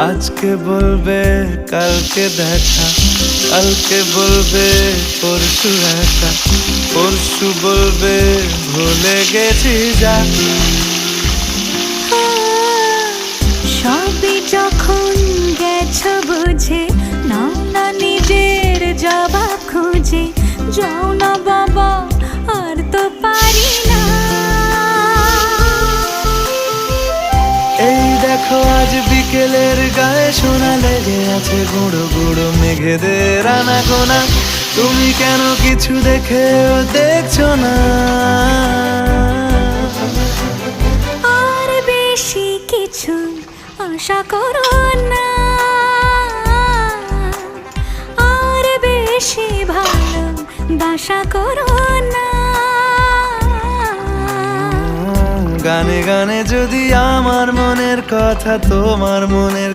আজকে বলবে কালকে দেখা, কালকে বলবে পরশু একা, পরশু বলবে ভুলে গেছি যা। সবই যখন গেছো বুঝে, নাও না নিজের জবাব খুঁজে। যাও না বাবা, আর তো পারি না। এই দেখো আজ বিকেলের গায়ে সোনা লেগে আছে, গুঁড়ো গুঁড়ো মেঘেদের আনাগোনা। তুমি কেন কিছু দেখেও দেখছো না? আর বেশি কিছু আশা করো না, আর বেশি ভালো বাসা করো না। গানে গানে যদি আমার মনের কথা তোমার মনের